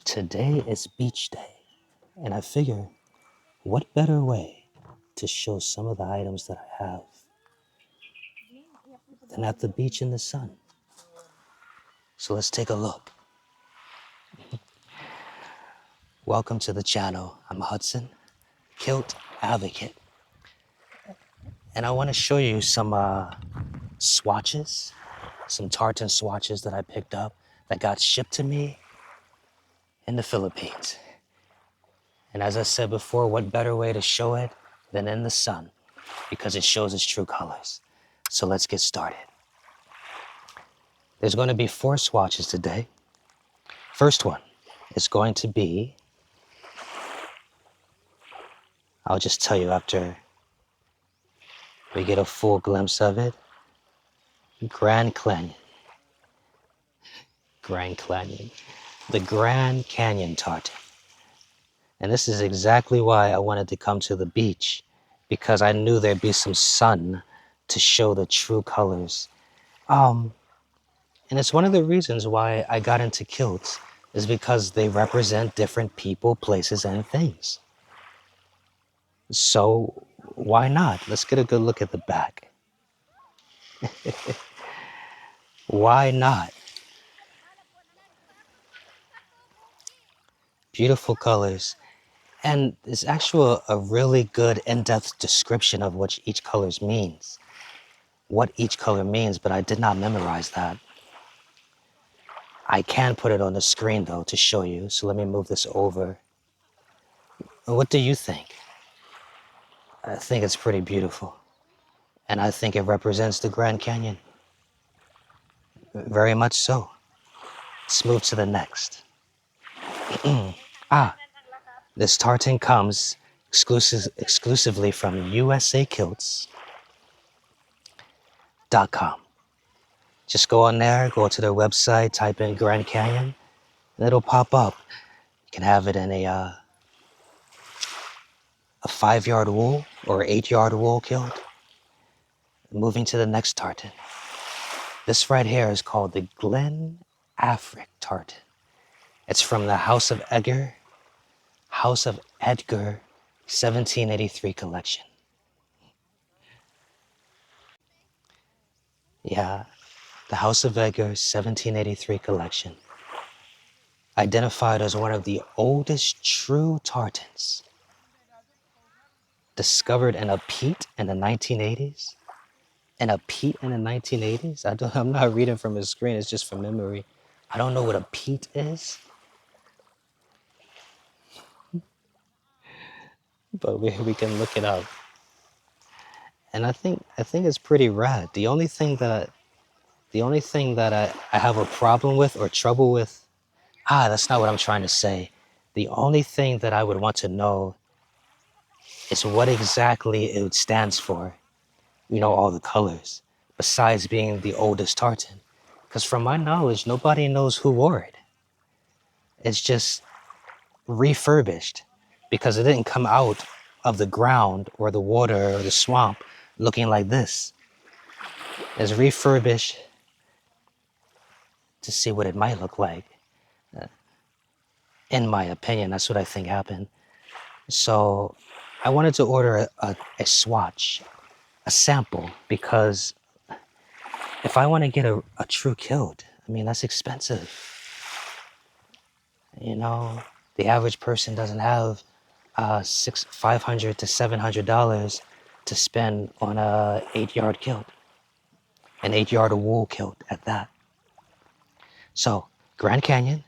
Today is beach day, and I figure what better way to show some of the items that I have than at the beach in the sun. So let's take a look. Welcome to the channel. I'm Hudson, Kilt Advocate, and I want to show you some swatches, some tartan swatches that I picked up that got shipped to me in the Philippines. And as I said before, what better way to show it than in the sun, because it shows its true colors. So let's get started. There's going to be 4 swatches today. First one is going to be, I'll just tell you after we get a full glimpse of it, Grand Canyon. The Grand Canyon tartan. And this is exactly why I wanted to come to the beach, because I knew there'd be some sun to show the true colors. And it's one of the reasons why I got into kilts, is because they represent different people, places, and things. So why not? Let's get a good look at the back. Why not? Beautiful colors. And it's actually a really good in-depth description of what each color means. What each color means, but I did not memorize that. I can put it on the screen though to show you. So let me move this over. What do you think? I think it's pretty beautiful. And I think it represents the Grand Canyon. Very much so. Let's move to the next. This tartan comes exclusively from usakilts.com. Just go on there, go to their website, type in Grand Canyon, and it'll pop up. You can have it in a 5-yard wool or 8-yard wool kilt. Moving to the next tartan. This right here is called the Glen Afric tartan. It's from the House of Edgar 1783 collection. Yeah, the House of Edgar 1783 collection. Identified as one of the oldest true tartans. Discovered in a peat in the 1980s. In a peat in the 1980s? I'm not reading from a screen, it's just from memory. I don't know what a peat is. But we can look it up. And I think it's pretty rad. The only thing that I have a problem with or trouble with, that's not what I'm trying to say. The only thing that I would want to know is what exactly it stands for. You know, all the colors, besides being the oldest tartan. Because from my knowledge, nobody knows who wore it. It's just refurbished because it didn't come out of the ground or the water or the swamp looking like this. It's refurbished to see what it might look like. In my opinion, that's what I think happened. So I wanted to order a swatch, a sample, because if I want to get a true kilt, I mean, that's expensive. You know, the average person doesn't have $500 to $700 to spend on a 8-yard kilt, an 8-yard wool kilt at that. So Grand Canyon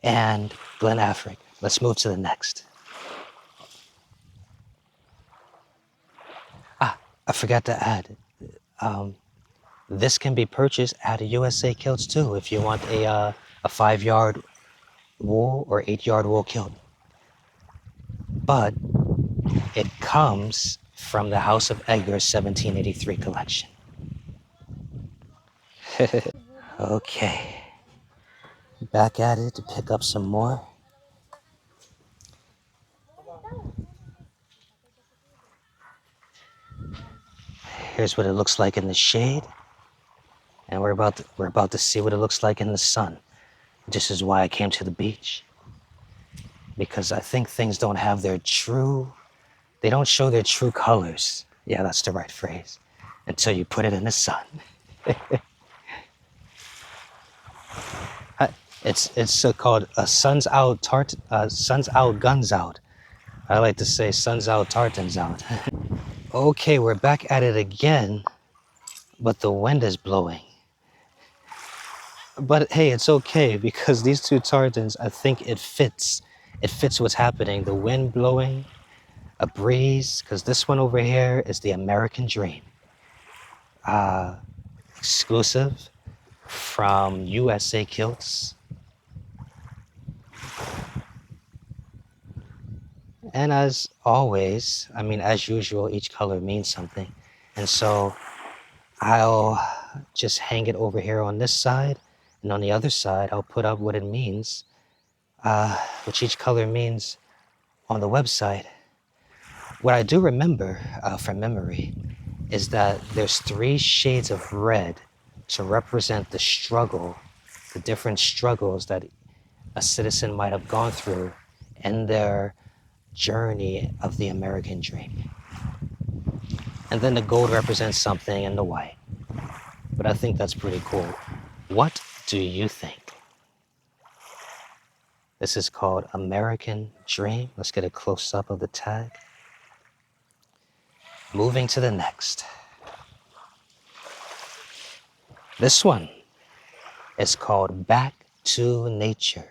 and Glen Afric. Let's move to the next. I forgot to add, this can be purchased at a USA Kilts too if you want a 5-yard wool or 8-yard wool kilt. But it comes from the House of Edgar 1783 collection. Okay, back at it to pick up some more. Here's what it looks like in the shade, and we're about to see what it looks like in the sun. This is why I came to the beach. Because I think things don't have their true, they don't show their true colors. Yeah, that's the right phrase. Until you put it in the sun. It's called sun's out, sun's out, guns out. I like to say sun's out, tartans out. Okay, we're back at it again, but the wind is blowing. But hey, it's okay because these two tartans, I think it fits. It fits what's happening. The wind blowing, a breeze, because this one over here is the American Dream. Exclusive from USA Kilts. And as always, I mean, as usual, each color means something. And so I'll just hang it over here on this side. And on the other side, I'll put up what it means, which each color means on the website. What I do remember from memory is that there's 3 shades of red to represent the struggle, the different struggles that a citizen might have gone through in their journey of the American dream. And then the gold represents something and the white. But I think that's pretty cool. What do you think? This is called American Dream. Let's get a close-up of the tag. Moving to the next. This one is called Back to Nature.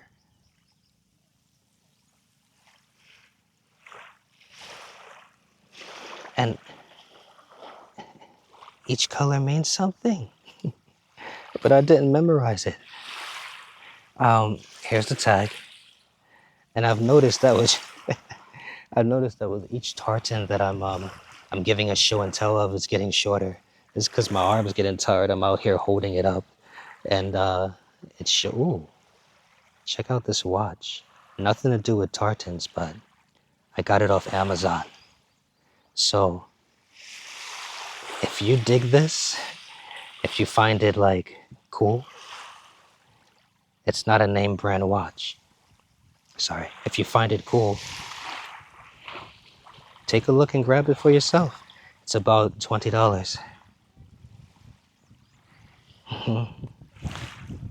And each color means something, but I didn't memorize it. Here's the tag. And I've noticed that with each tartan that I'm giving a show and tell of, it's getting shorter. It's because my arm's getting tired. I'm out here holding it up, and ooh, check out this watch. Nothing to do with tartans, but I got it off Amazon. So if you dig this, if you find it like cool, it's not a name brand watch. Sorry. If you find it cool, take a look and grab it for yourself. It's about $20.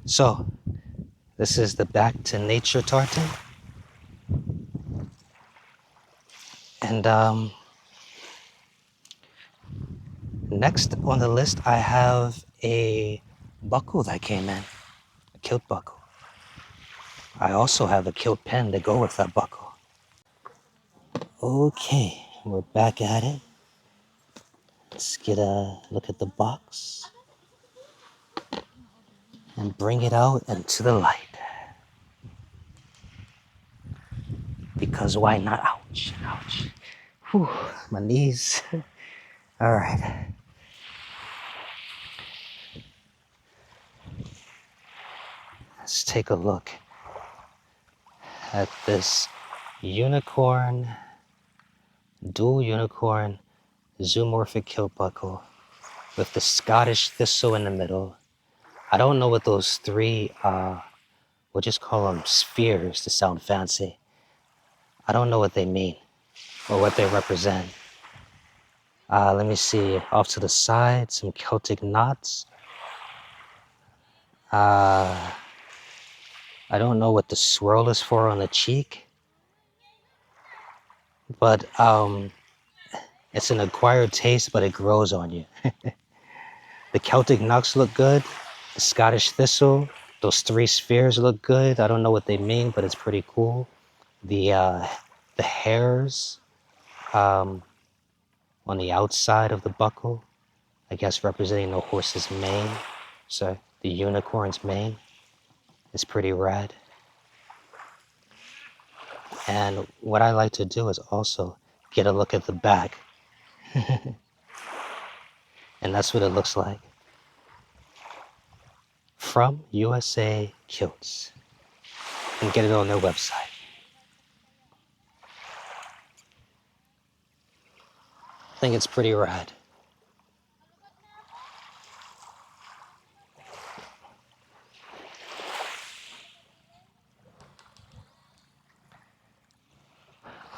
So, this is the Back to Nature tartan. And next on the list, I have a buckle that came in, a kilt buckle. I also have a kilt pen to go with that buckle. Okay, we're back at it. Let's get a look at the box and bring it out into the light. Because why not? Ouch, ouch. Whew, my knees. All right. Let's take a look at this dual unicorn zoomorphic kilt buckle with the Scottish thistle in the middle. I don't know what those 3, we'll just call them spheres to sound fancy. I don't know what they mean or what they represent. Let me see, off to the side, some Celtic knots. I don't know what the swirl is for on the cheek, but it's an acquired taste, but it grows on you. The Celtic knots look good. The Scottish thistle, those 3 spheres look good. I don't know what they mean, but it's pretty cool. The hairs on the outside of the buckle, I guess representing the horse's mane. So the unicorn's mane is pretty rad. And what I like to do is also get a look at the back. And that's what it looks like. From USA Kilts. And get it on their website. I think it's pretty rad.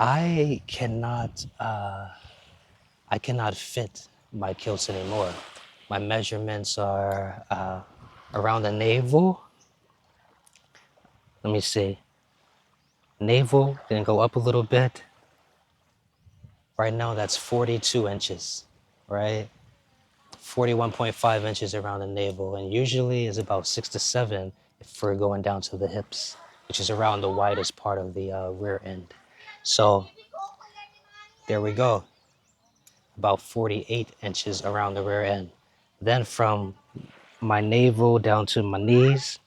I cannot fit my kilts anymore. My measurements are around the navel. Let me see. Navel, then go up a little bit. Right now, that's 42 inches, right? 41.5 inches around the navel, and usually is about 6 to 7 if we're going down to the hips, which is around the widest part of the rear end. So there we go, about 48 inches around the rear end. Then from my navel down to my knees,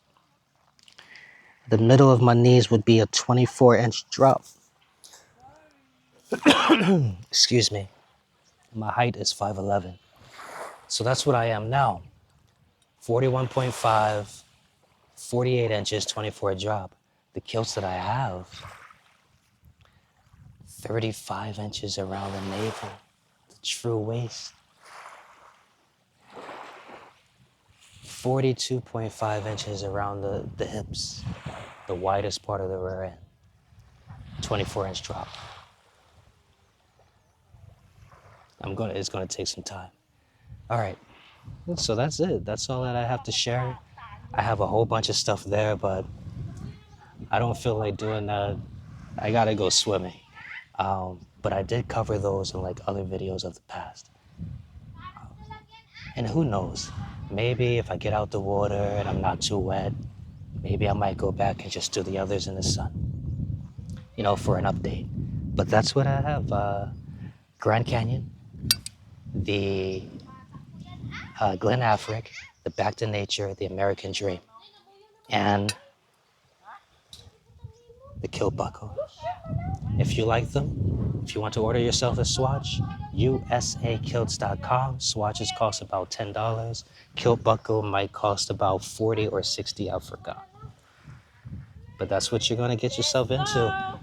the middle of my knees would be a 24-inch drop. Excuse me. My height is 5'11". So that's what I am now. 41.5, 48 inches, 24 drop. The kilts that I have, 35 inches around the navel, the true waist. 42.5 inches around the hips, the widest part of the rear end. 24-inch drop. It's gonna take some time. All right, so that's it. That's all that I have to share. I have a whole bunch of stuff there, but I don't feel like doing that. I gotta go swimming. But I did cover those in like other videos of the past. And who knows, maybe if I get out the water and I'm not too wet, maybe I might go back and just do the others in the sun, for an update. But that's what I have. Grand Canyon, the Glen Afric, the Back to Nature, the American Dream, and the Kilt buckle. If you like them, if you want to order yourself a swatch, usakilts.com. Swatches cost about $10. Kilt buckle might cost about 40 or 60, I forgot. But that's what you're gonna get yourself into.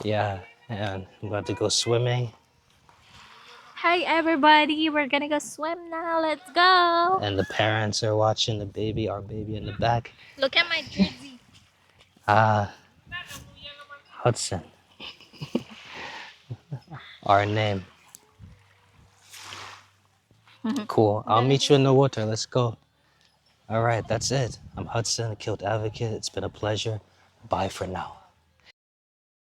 Yeah, and I'm about to go swimming. Hi everybody, we're gonna go swim now. Let's go. And the parents are watching our baby in the back. Look at my jersey. Hudson. Our name. Cool. I'll meet you in the water. Let's go. All right, that's it. I'm Hudson, a Kilt advocate. It's been a pleasure. Bye for now.